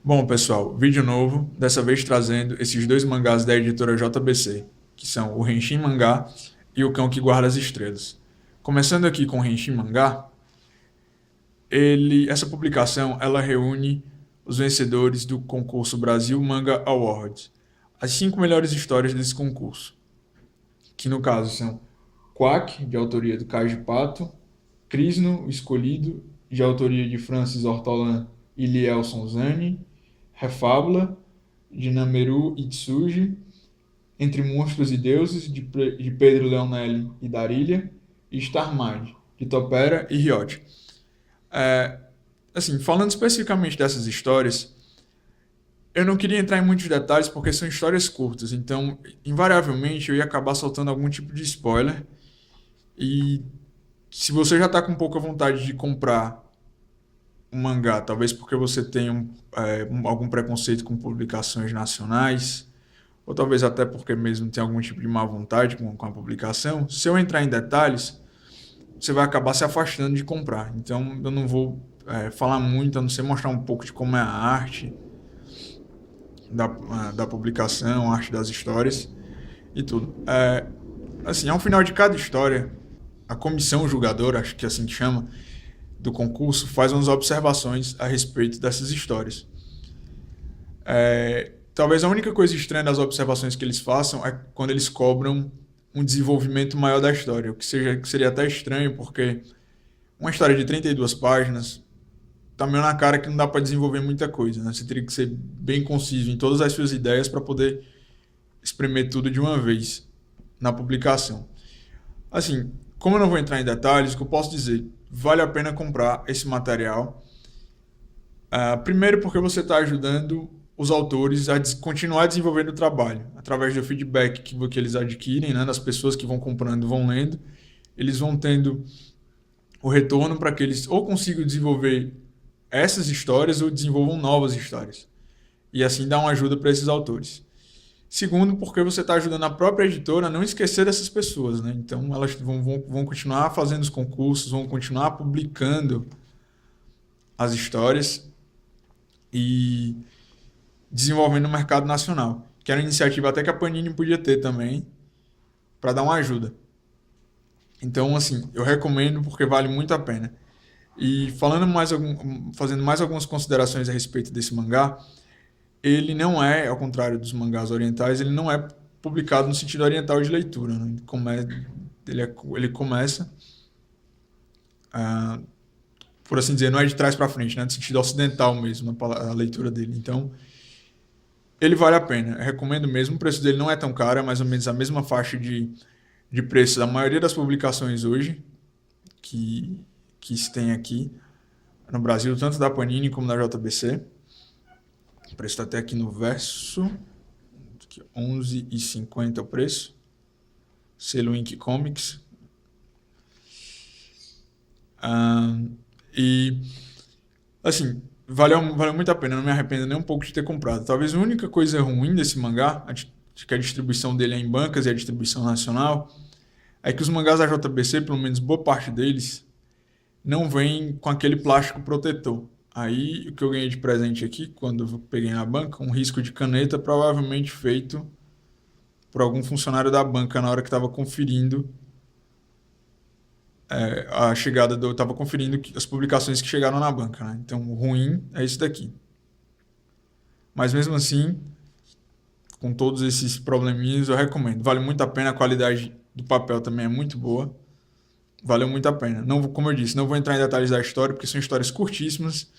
Bom, pessoal, vídeo novo, dessa vez trazendo esses dois mangás da editora JBC, que são o Henshin Mangá e o Cão que Guarda as Estrelas. Começando aqui com o Henshin Mangá, essa publicação ela reúne os vencedores do concurso Brasil Manga Awards, as 5 melhores histórias desse concurso, que no caso são Quack, de autoria do Kaiji Pato, Crisno, o Escolhido, de autoria de Francis Ortolan e Lielson Zani, Refábula, de Nameru Itsuji, Entre Monstros e Deuses, de Pedro Leonelli e Darília, e Starmind, de Topera e Riot. Falando especificamente dessas histórias, eu não queria entrar em muitos detalhes porque são histórias curtas, então, invariavelmente, eu ia acabar soltando algum tipo de spoiler. E se você já está com pouca vontade de comprar um mangá, talvez porque você tenha algum preconceito com publicações nacionais, ou talvez até porque mesmo tem algum tipo de má vontade com a publicação, se eu entrar em detalhes, você vai acabar se afastando de comprar. Então eu não vou falar muito, a não ser mostrar um pouco de como é a arte da publicação, a arte das histórias e tudo. Ao final de cada história, a comissão julgadora, acho que é assim que chama, do concurso, faz umas observações a respeito dessas histórias. Talvez a única coisa estranha das observações que eles façam é quando eles cobram um desenvolvimento maior da história, que seria até estranho, porque uma história de 32 páginas tá meio na cara que não dá para desenvolver muita coisa, né? Você teria que ser bem conciso em todas as suas ideias para poder espremer tudo de uma vez na publicação. Assim, como eu não vou entrar em detalhes, o que eu posso dizer, vale a pena comprar esse material. Primeiro porque você está ajudando os autores a continuar desenvolvendo o trabalho, através do feedback que eles adquirem, né, das pessoas que vão comprando, vão lendo, eles vão tendo o retorno para que eles ou consigam desenvolver essas histórias ou desenvolvam novas histórias. E assim dá uma ajuda para esses autores. Segundo, porque você está ajudando a própria editora a não esquecer dessas pessoas, né? Então elas vão continuar fazendo os concursos, vão continuar publicando as histórias e desenvolvendo o mercado nacional, que era uma iniciativa até que a Panini podia ter também, para dar uma ajuda. Então, assim, eu recomendo porque vale muito a pena. E fazendo mais algumas considerações a respeito desse mangá, ele não é, ao contrário dos mangás orientais, ele não é publicado no sentido oriental de leitura, né? Ele começa, por assim dizer, não é de trás para frente, né? No sentido ocidental mesmo, a leitura dele. Então, ele vale a pena. Eu recomendo mesmo. O preço dele não é tão caro, é mais ou menos a mesma faixa de preço da maioria das publicações hoje que se tem aqui no Brasil, tanto da Panini como da JBC. O preço está até aqui no verso, R$11,50 o preço. Selo Ink Comics. E, assim, valeu muito a pena, não me arrependo nem um pouco de ter comprado. Talvez a única coisa ruim desse mangá, que a distribuição dele é em bancas e a distribuição nacional, é que os mangás da JBC, pelo menos boa parte deles, não vem com aquele plástico protetor. Aí, o que eu ganhei de presente aqui, quando eu peguei na banca, um risco de caneta, provavelmente feito por algum funcionário da banca na hora que estava conferindo estava conferindo as publicações que chegaram na banca, né? Então, o ruim é isso daqui. Mas mesmo assim, com todos esses probleminhas, eu recomendo. Vale muito a pena, a qualidade do papel também é muito boa. Valeu muito a pena. Não, como eu disse, não vou entrar em detalhes da história, porque são histórias curtíssimas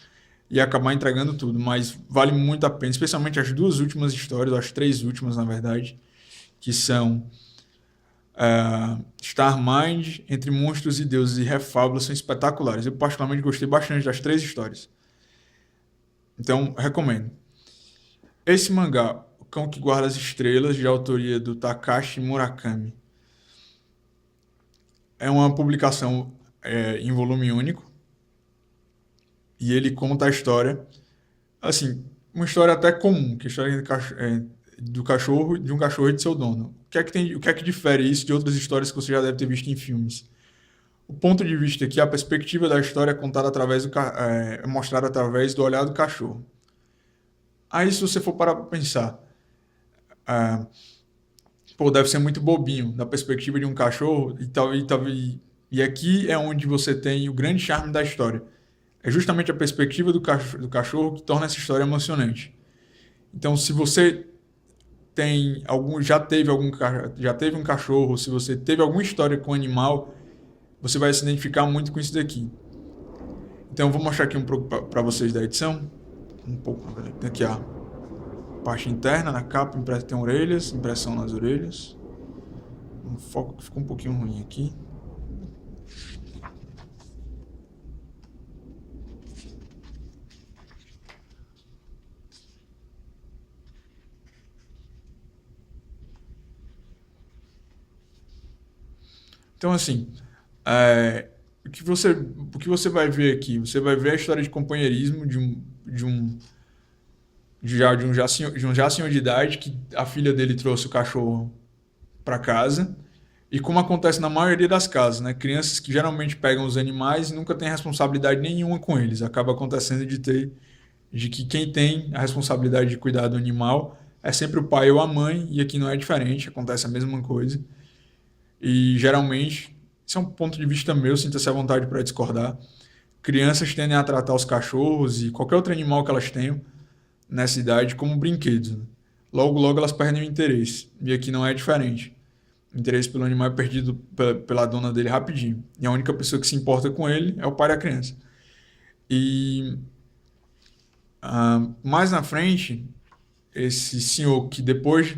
e acabar entregando tudo, mas vale muito a pena, especialmente as duas últimas histórias, as 3 últimas, na verdade, que são Starmind, Entre Monstros e Deuses e Refábula, são espetaculares. Eu particularmente gostei bastante das 3 histórias. Então, recomendo. Esse mangá, O Cão que Guarda as Estrelas, de autoria do Takashi Murakami, é uma publicação em volume único e ele conta a história, assim, uma história até comum, que é a história de um cachorro e de seu dono. O que é que difere isso de outras histórias que você já deve ter visto em filmes? O ponto de vista aqui, a perspectiva da história é contada é mostrada através do olhar do cachorro. Aí, se você for parar pra pensar, ah, pô, deve ser muito bobinho da perspectiva de um cachorro e aqui é onde você tem o grande charme da história. É justamente a perspectiva do cachorro que torna essa história emocionante. Então, se você tem algum, já teve um cachorro, se você teve alguma história com um animal, você vai se identificar muito com isso daqui. Então, eu vou mostrar aqui um pouco para vocês da edição. Um pouco, tem aqui a parte interna da capa, tem orelhas, impressão nas orelhas. Um foco que ficou um pouquinho ruim aqui. Então, assim, é, o que você vai ver aqui? Você vai ver a história de companheirismo de um já senhor de idade que a filha dele trouxe o cachorro para casa. E como acontece na maioria das casas, né? Crianças que geralmente pegam os animais e nunca têm responsabilidade nenhuma com eles. Acaba acontecendo de que quem tem a responsabilidade de cuidar do animal é sempre o pai ou a mãe, e aqui não é diferente, acontece a mesma coisa. E geralmente, isso é um ponto de vista meu, sinta-se à vontade para discordar. Crianças tendem a tratar os cachorros e qualquer outro animal que elas tenham nessa idade como brinquedos, né? Logo, logo elas perdem o interesse. E aqui não é diferente. O interesse pelo animal é perdido pela dona dele rapidinho. E a única pessoa que se importa com ele é o pai da criança. E mais na frente, esse senhor que depois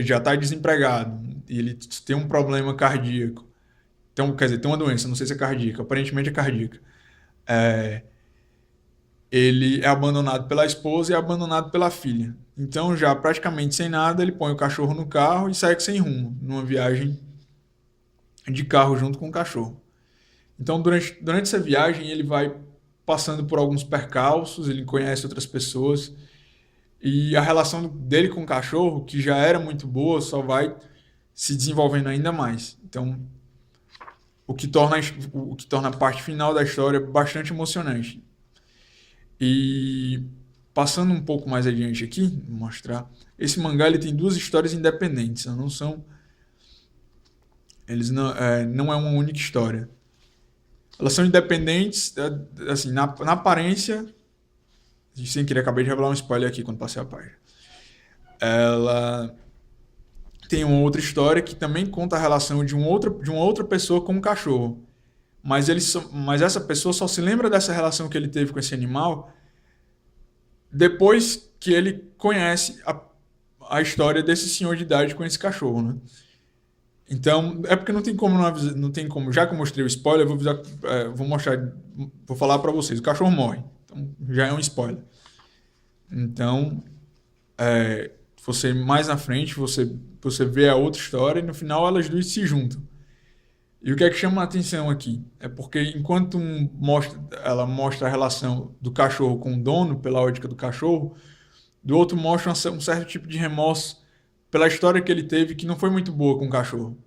já está desempregado e ele tem um problema cardíaco, então, quer dizer, tem uma doença, não sei se é cardíaca, aparentemente é cardíaca. Ele é abandonado pela esposa e é abandonado pela filha. Então, já praticamente sem nada, ele põe o cachorro no carro e segue sem rumo, numa viagem de carro junto com o cachorro. Então, durante essa viagem, ele vai passando por alguns percalços, ele conhece outras pessoas, e a relação dele com o cachorro, que já era muito boa, só vai se desenvolvendo ainda mais. Então, o que torna a parte final da história bastante emocionante. E passando um pouco mais adiante aqui, vou mostrar. Esse mangá ele tem duas histórias independentes, não são. Eles não é uma única história. Elas são independentes, assim, na aparência. Sem querer, acabei de revelar um spoiler aqui quando passei a página. Ela tem uma outra história que também conta a relação de uma outra pessoa com um cachorro. Mas essa pessoa só se lembra dessa relação que ele teve com esse animal depois que ele conhece a história desse senhor de idade com esse cachorro, né? Então, é porque não tem como, já que eu mostrei o spoiler, vou mostrar, vou falar para vocês, o cachorro morre. Então, já é um spoiler. Então, você mais na frente, você vê a outra história e no final elas duas se juntam. E o que é que chama a atenção aqui? É porque enquanto ela mostra a relação do cachorro com o dono, pela ótica do cachorro, do outro mostra um certo tipo de remorso pela história que ele teve que não foi muito boa com o cachorro.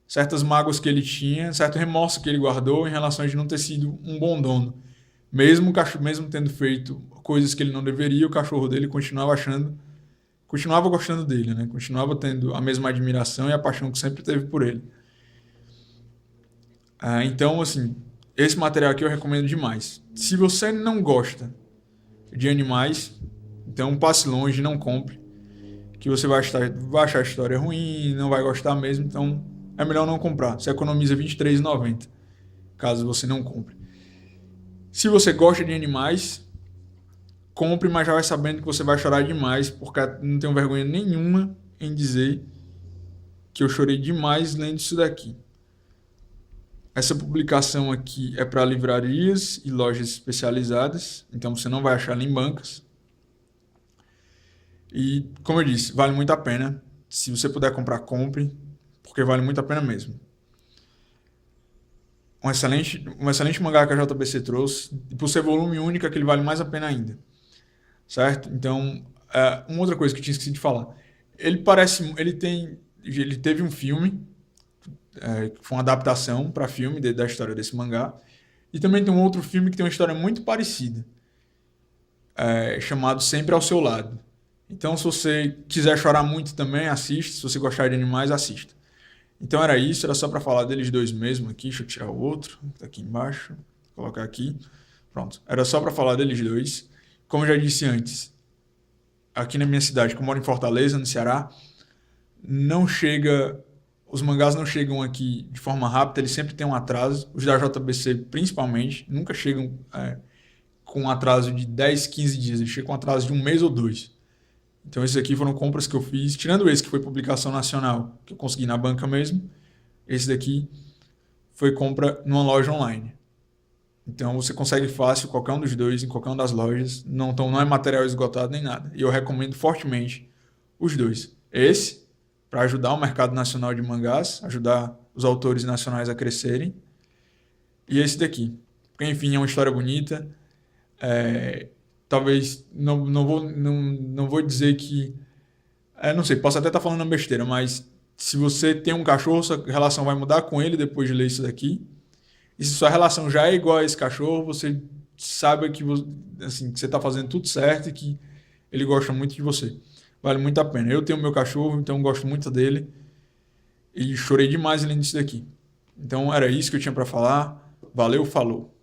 Certas mágoas que ele tinha, certo remorso que ele guardou em relação a de não ter sido um bom dono. Mesmo tendo feito coisas que ele não deveria, o cachorro dele continuava gostando dele, né? Continuava tendo a mesma admiração e a paixão que sempre teve por ele. Então, assim, esse material aqui eu recomendo demais. Se você não gosta de animais, então passe longe, não compre, que você vai achar a história ruim, não vai gostar mesmo, então é melhor não comprar. Você economiza R$ 23,90, caso você não compre. Se você gosta de animais, compre, mas já vai sabendo que você vai chorar demais, porque não tenho vergonha nenhuma em dizer que eu chorei demais lendo isso daqui. Essa publicação aqui é para livrarias e lojas especializadas, então você não vai achar ela em bancas. E, como eu disse, vale muito a pena. Se você puder comprar, compre, porque vale muito a pena mesmo. Um excelente mangá que a JBC trouxe, e por ser volume único, ele vale mais a pena ainda. Certo? Então, uma outra coisa que eu tinha esquecido de falar. Ele teve um filme, que foi uma adaptação para filme da história desse mangá. E também tem um outro filme que tem uma história muito parecida. chamado Sempre ao Seu Lado. Então, se você quiser chorar muito também, assista. Se você gostar de animais, assista. Então era isso, era só para falar deles dois mesmo aqui. Deixa eu tirar o outro, que tá aqui embaixo. Vou colocar aqui. Pronto. Era só para falar deles dois. Como eu já disse antes, aqui na minha cidade, que eu moro em Fortaleza, no Ceará, não chega... Os mangás não chegam aqui de forma rápida, eles sempre têm um atraso. Os da JBC, principalmente, nunca chegam com um atraso de 10, 15 dias. Eles chegam com um atraso de um mês ou dois. Então, esses aqui foram compras que eu fiz, tirando esse que foi publicação nacional, que eu consegui na banca mesmo. Esse daqui foi compra numa loja online. Então, você consegue fácil qualquer um dos dois, em qualquer uma das lojas. Não é material esgotado nem nada. E eu recomendo fortemente os dois. Esse, para ajudar o mercado nacional de mangás, ajudar os autores nacionais a crescerem. E esse daqui. Porque, enfim, é uma história bonita. Talvez, não vou dizer que... não sei, posso até estar falando uma besteira, mas se você tem um cachorro, sua relação vai mudar com ele depois de ler isso daqui. E se sua relação já é igual a esse cachorro, você sabe que assim, que você está fazendo tudo certo e que ele gosta muito de você. Vale muito a pena. Eu tenho meu cachorro, então gosto muito dele. E chorei demais lendo isso daqui. Então era isso que eu tinha para falar. Valeu, falou.